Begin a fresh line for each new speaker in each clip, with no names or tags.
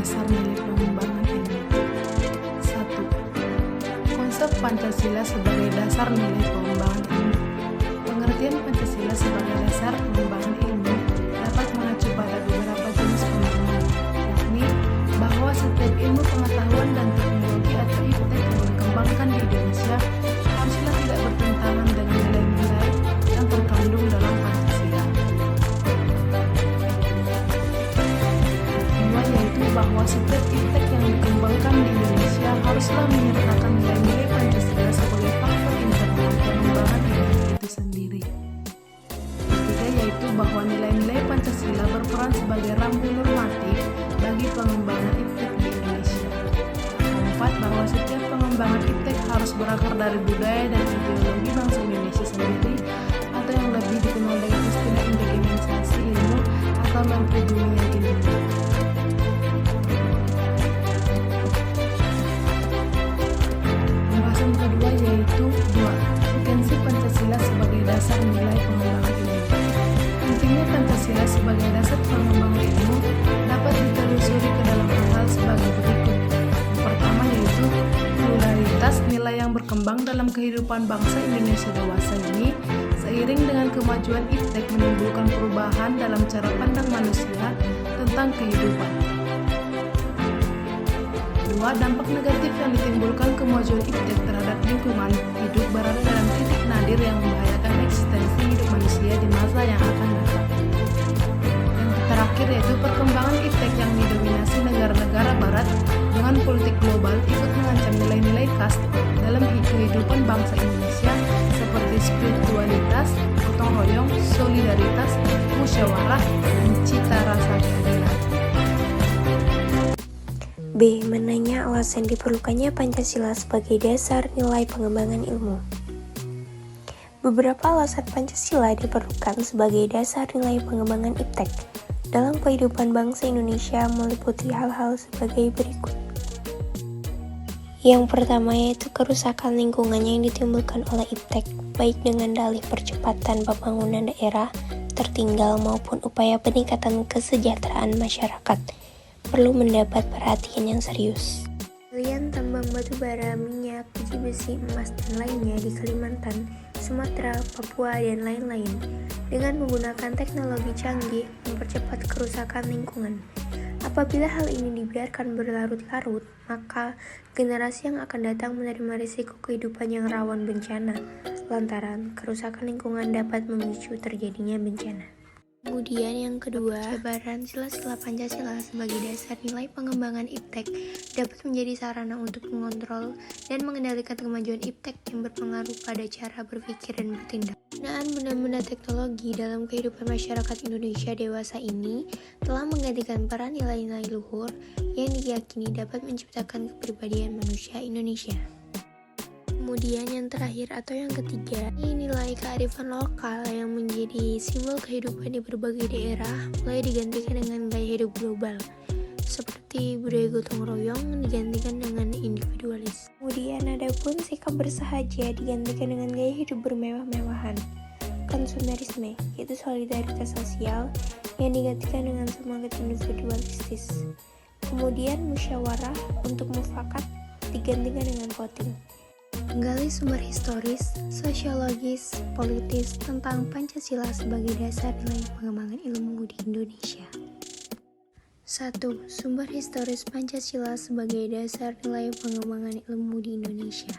dasar nilai pengembangan ilmu. 1. Konsep Pancasila sebagai dasar nilai pengembangan ilmu. Pengertian Pancasila sebagai dasar pengembangan ilmu dapat mengacu pada beberapa jenis pemahaman, yakni bahwa setiap ilmu pengetahuan dan teknologi atau iptek yang dikembangkan di Indonesia haruslah tidak bertentangan dengan nilai-nilai yang terkandung dalam Pancasila. Kedua, yaitu bahwa setiap iptek yang dikembangkan di Indonesia haruslah menyertakan nilai-nilai Pancasila sebagai faktor internal pengembangan ilmu itu sendiri. Ketiga, yaitu bahwa nilai-nilai Pancasila berperan sebagai rambu normatif bagi pengembangan iptek di Indonesia. Keempat, bahwa setiap pengembangan iptek harus berakar dari budaya dan ideologi bangsa Indonesia sendiri, atau yang lebih dikenal dengan istilah indigenisasi ilmu atau mempribumian ilmu. Pembahasan kedua yaitu 2. Esensi Pancasila sebagai dasar nilai pengembangan ilmu. Pentingnya Pancasila sebagai dasar pengembangan ilmu dapat ditelusuri ke dalam hal sebagai berikut. Yang pertama yaitu pluralitas nilai yang berkembang dalam kehidupan bangsa Indonesia dewasa ini seiring dengan kemajuan iptek menimbulkan perubahan dalam cara pandang manusia tentang kehidupan. Kedua, dampak negatif yang ditimbulkan kemajuan iptek terhadap lingkungan hidup berada dalam titik nadir yang membahayakan eksistensi hidup manusia di masa yang akan datang. Yang terakhir yaitu perkembangan iptek yang didominasi negara-negara barat dengan politik global ikut mengancam nilai-nilai khas dalam kehidupan bangsa Indonesia seperti spiritualitas, gotong royong, solidaritas, musyawarah, dan cita rasa keadilan.
B. Menanya alasan diperlukannya Pancasila sebagai dasar nilai pengembangan ilmu. Beberapa alasan Pancasila diperlukan sebagai dasar nilai pengembangan iptek dalam kehidupan bangsa Indonesia meliputi hal-hal sebagai berikut. Yang pertama yaitu kerusakan lingkungan yang ditimbulkan oleh iptek, baik dengan dalih percepatan pembangunan daerah tertinggal maupun upaya peningkatan kesejahteraan masyarakat, perlu mendapat perhatian yang serius. Galian tambang batu bara, minyak, biji besi, emas, dan lainnya di Kalimantan, Sumatera, Papua, dan lain-lain dengan menggunakan teknologi canggih mempercepat kerusakan lingkungan. Apabila hal ini dibiarkan berlarut-larut, maka generasi yang akan datang menerima risiko kehidupan yang rawan bencana, lantaran kerusakan lingkungan dapat memicu terjadinya bencana. Kemudian yang kedua, penyebaran sila-sila Pancasila sebagai dasar nilai pengembangan iptek dapat menjadi sarana untuk mengontrol dan mengendalikan kemajuan iptek yang berpengaruh pada cara berpikir dan bertindak. Penggunaan benda-benda teknologi dalam kehidupan masyarakat Indonesia dewasa ini telah menggantikan peran nilai-nilai luhur yang diyakini dapat menciptakan kepribadian manusia Indonesia. Kemudian yang terakhir atau yang ketiga, ini nilai kearifan lokal yang menjadi simbol kehidupan di berbagai daerah mulai digantikan dengan gaya hidup global, seperti budaya gotong royong digantikan dengan individualis. Kemudian ada pun sikap bersahaja digantikan dengan gaya hidup bermewah-mewahan, konsumerisme, yaitu solidaritas sosial yang digantikan dengan semangat individualistis. Kemudian musyawarah untuk mufakat digantikan dengan voting. Menggali sumber historis, sosiologis, politis tentang Pancasila sebagai dasar nilai pengembangan ilmu di Indonesia. 1. Sumber historis Pancasila sebagai dasar nilai pengembangan ilmu di Indonesia.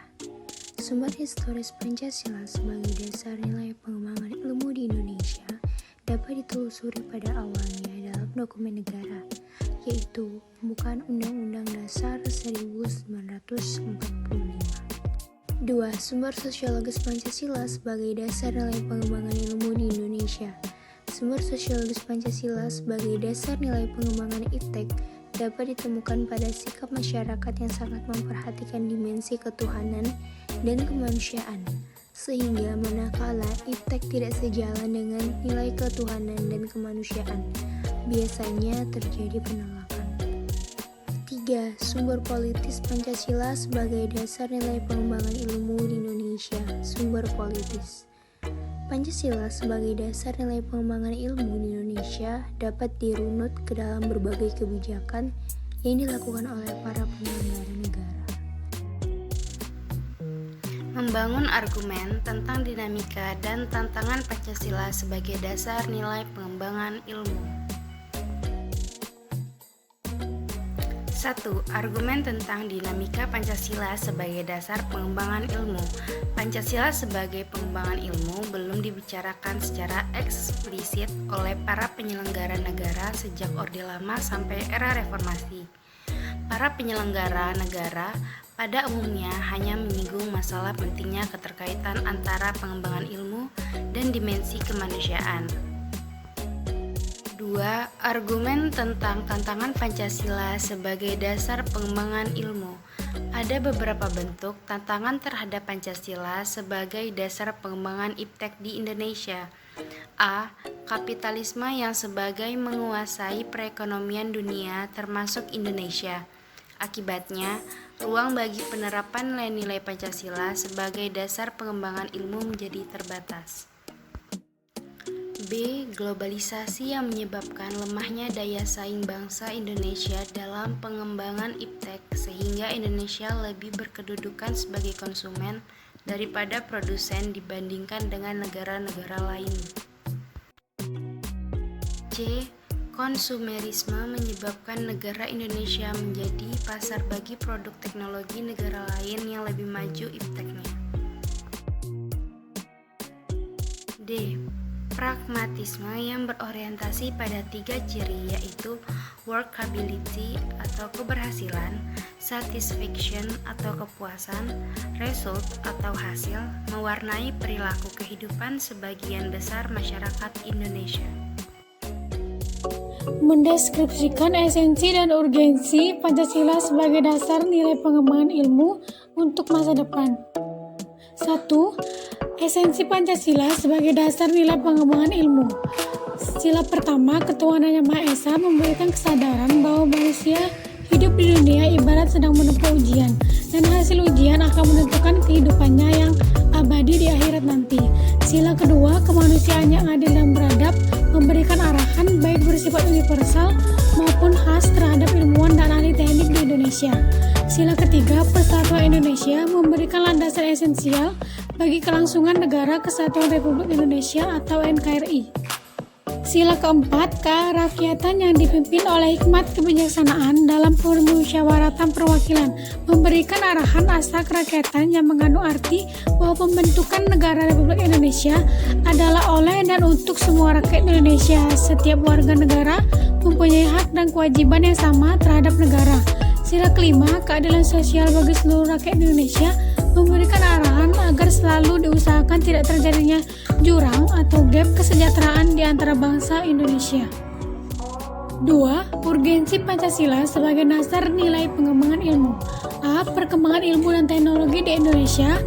Sumber historis Pancasila sebagai dasar nilai pengembangan ilmu di Indonesia dapat ditelusuri pada awalnya dalam dokumen negara, yaitu Pembukaan Undang-Undang Dasar 1945. 2. Sumber sosiologis Pancasila sebagai dasar nilai pengembangan ilmu di Indonesia. Sumber sosiologis Pancasila sebagai dasar nilai pengembangan iptek dapat ditemukan pada sikap masyarakat yang sangat memperhatikan dimensi ketuhanan dan kemanusiaan, sehingga manakala iptek tidak sejalan dengan nilai ketuhanan dan kemanusiaan, biasanya terjadi penolakan. 3. Sumber politis Pancasila sebagai dasar nilai pengembangan ilmu di Indonesia. Sumber politis Pancasila sebagai dasar nilai pengembangan ilmu di Indonesia dapat dirunut ke dalam berbagai kebijakan yang dilakukan oleh para penyelenggara negara.
Membangun argumen tentang dinamika dan tantangan Pancasila sebagai dasar nilai pengembangan ilmu. 1. Argumen tentang dinamika Pancasila sebagai dasar pengembangan ilmu. Pancasila sebagai pengembangan ilmu belum dibicarakan secara eksplisit oleh para penyelenggara negara sejak Orde Lama sampai era Reformasi. Para penyelenggara negara pada umumnya hanya menyinggung masalah pentingnya keterkaitan antara pengembangan ilmu dan dimensi kemanusiaan. 2. Argumen tentang tantangan Pancasila sebagai dasar pengembangan ilmu. Ada beberapa bentuk tantangan terhadap Pancasila sebagai dasar pengembangan iptek di Indonesia. A. Kapitalisme yang sebagai menguasai perekonomian dunia termasuk Indonesia. Akibatnya, ruang bagi penerapan nilai-nilai Pancasila sebagai dasar pengembangan ilmu menjadi terbatas. B. Globalisasi yang menyebabkan lemahnya daya saing bangsa Indonesia dalam pengembangan iptek sehingga Indonesia lebih berkedudukan sebagai konsumen daripada produsen dibandingkan dengan negara-negara lain. C. Konsumerisme menyebabkan negara Indonesia menjadi pasar bagi produk teknologi negara lain yang lebih maju ipteknya. D. Pragmatisme yang berorientasi pada 3 ciri yaitu workability atau keberhasilan, satisfaction atau kepuasan, result atau hasil mewarnai perilaku kehidupan sebagian besar masyarakat Indonesia.
Mendeskripsikan esensi dan urgensi Pancasila sebagai dasar nilai pengembangan ilmu untuk masa depan. 1. Esensi Pancasila sebagai dasar nilai pengembangan ilmu. Sila pertama, ketuhanan Yang Maha Esa memberikan kesadaran bahwa manusia hidup di dunia ibarat sedang menempuh ujian, dan hasil ujian akan menentukan kehidupannya yang abadi di akhirat nanti. Sila kedua, kemanusiaan yang adil dan beradab memberikan arahan baik bersifat universal maupun khas terhadap ilmuwan dan ahli teknik di Indonesia. Sila ketiga, Persatuan Indonesia memberikan landasan esensial bagi kelangsungan Negara Kesatuan Republik Indonesia atau NKRI. Sila keempat, kerakyatan yang dipimpin oleh hikmat kebijaksanaan dalam permusyawaratan perwakilan memberikan arahan asal kerakyatan yang mengandung arti bahwa pembentukan negara Republik Indonesia adalah oleh dan untuk semua rakyat Indonesia. Setiap warga negara mempunyai hak dan kewajiban yang sama terhadap negara. Sila kelima, keadilan sosial bagi seluruh rakyat Indonesia memberikan arahan agar selalu diusahakan tidak terjadinya jurang atau gap kesejahteraan di antara bangsa Indonesia. 2. Urgensi Pancasila sebagai dasar nilai pengembangan ilmu. A. Perkembangan ilmu dan teknologi di Indonesia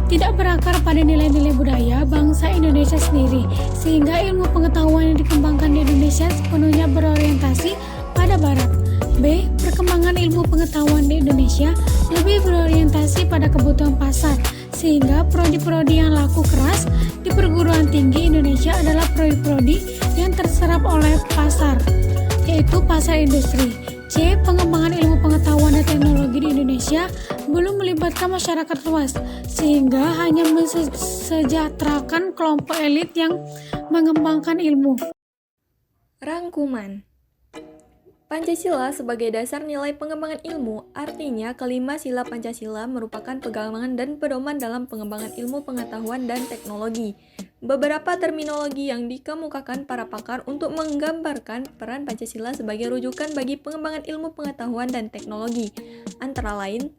tidak berakar pada nilai-nilai budaya bangsa Indonesia sendiri, sehingga ilmu pengetahuan yang dikembangkan di Indonesia sepenuhnya berorientasi pada Barat. B. Perkembangan ilmu pengetahuan di Indonesia lebih berorientasi pada kebutuhan pasar, sehingga prodi-prodi yang laku keras di perguruan tinggi Indonesia adalah prodi-prodi yang terserap oleh pasar, yaitu pasar industri. C. Pengembangan ilmu pengetahuan dan teknologi di Indonesia belum melibatkan masyarakat luas, sehingga hanya mensejahterakan kelompok elit yang mengembangkan ilmu.
Rangkuman. Pancasila sebagai dasar nilai pengembangan ilmu, artinya kelima sila Pancasila merupakan pegangan dan pedoman dalam pengembangan ilmu pengetahuan dan teknologi. Beberapa terminologi yang dikemukakan para pakar untuk menggambarkan peran Pancasila sebagai rujukan bagi pengembangan ilmu pengetahuan dan teknologi, antara lain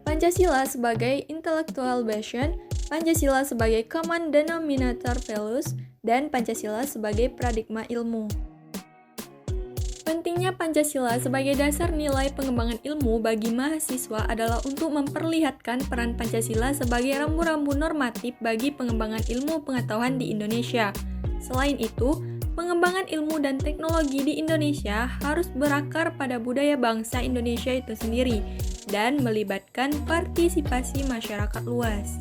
Pancasila sebagai intellectual bastion, Pancasila sebagai common denominator values, dan Pancasila sebagai paradigma ilmu. Pentingnya Pancasila sebagai dasar nilai pengembangan ilmu bagi mahasiswa adalah untuk memperlihatkan peran Pancasila sebagai rambu-rambu normatif bagi pengembangan ilmu pengetahuan di Indonesia. Selain itu, pengembangan ilmu dan teknologi di Indonesia harus berakar pada budaya bangsa Indonesia itu sendiri dan melibatkan partisipasi masyarakat luas.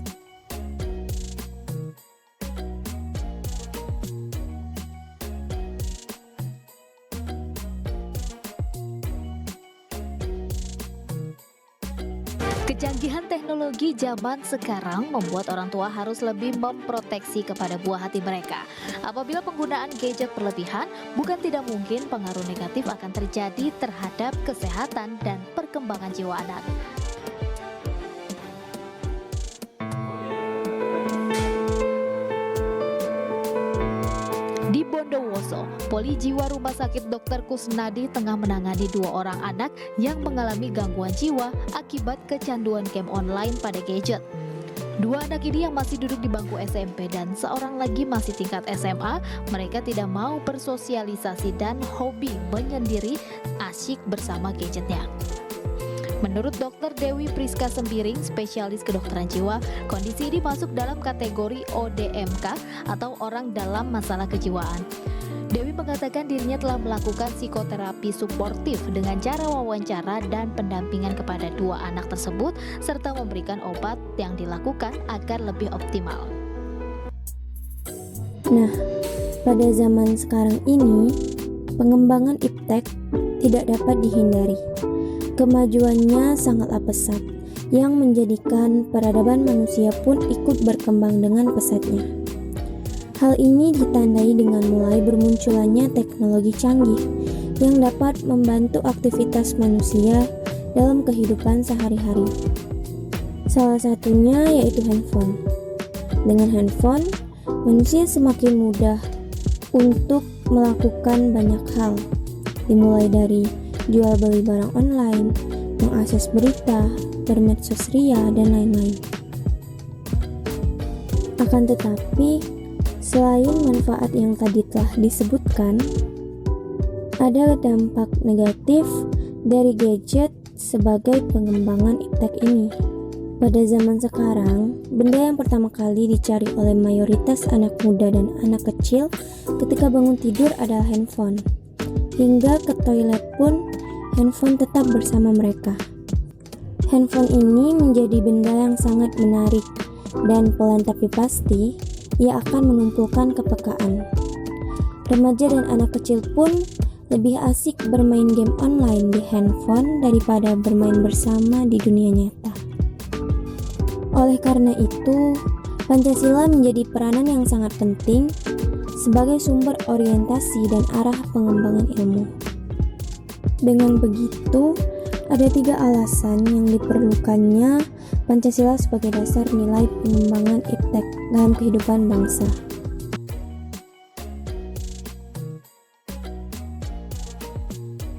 Kecanggihan teknologi zaman sekarang membuat orang tua harus lebih memproteksi kepada buah hati mereka. Apabila penggunaan gadget berlebihan, bukan tidak mungkin pengaruh negatif akan terjadi terhadap kesehatan dan perkembangan jiwa anak. Di Bondowoso, Poli Jiwa Rumah Sakit Dr. Kusnadi tengah menangani 2 orang anak yang mengalami gangguan jiwa akibat kecanduan game online pada gadget. 2 anak ini yang masih duduk di bangku SMP dan seorang lagi masih tingkat SMA, mereka tidak mau bersosialisasi dan hobi menyendiri asyik bersama gadgetnya. Menurut Dr. Dewi Priska Sembiring, spesialis kedokteran jiwa, kondisi ini masuk dalam kategori ODMK atau orang dalam masalah kejiwaan. Dewi mengatakan dirinya telah melakukan psikoterapi suportif dengan cara wawancara dan pendampingan kepada 2 anak tersebut serta memberikan obat yang dilakukan agar lebih optimal.
Nah, pada zaman sekarang ini, pengembangan iptek tidak dapat dihindari. Kemajuannya sangatlah pesat, yang menjadikan peradaban manusia pun ikut berkembang dengan pesatnya. Hal ini ditandai dengan mulai bermunculannya teknologi canggih yang dapat membantu aktivitas manusia dalam kehidupan sehari-hari. Salah satunya yaitu handphone. Dengan handphone, manusia semakin mudah untuk melakukan banyak hal, dimulai dari jual beli barang online, mengakses berita, bermedsos ria, dan lain-lain. Akan tetapi, selain manfaat yang tadi telah disebutkan, ada dampak negatif dari gadget sebagai pengembangan iptek ini. Pada zaman sekarang, benda yang pertama kali dicari oleh mayoritas anak muda dan anak kecil ketika bangun tidur adalah handphone. Hingga ke toilet pun, handphone tetap bersama mereka. Handphone ini menjadi benda yang sangat menarik, dan pelan tapi pasti, ia akan menumpukan kepekaan. Remaja dan anak kecil pun lebih asik bermain game online di handphone daripada bermain bersama di dunia nyata. Oleh karena itu, Pancasila menjadi peranan yang sangat penting sebagai sumber orientasi dan arah pengembangan ilmu. Dengan begitu, ada 3 alasan yang diperlukannya Pancasila sebagai dasar nilai pengembangan iptek dalam kehidupan bangsa.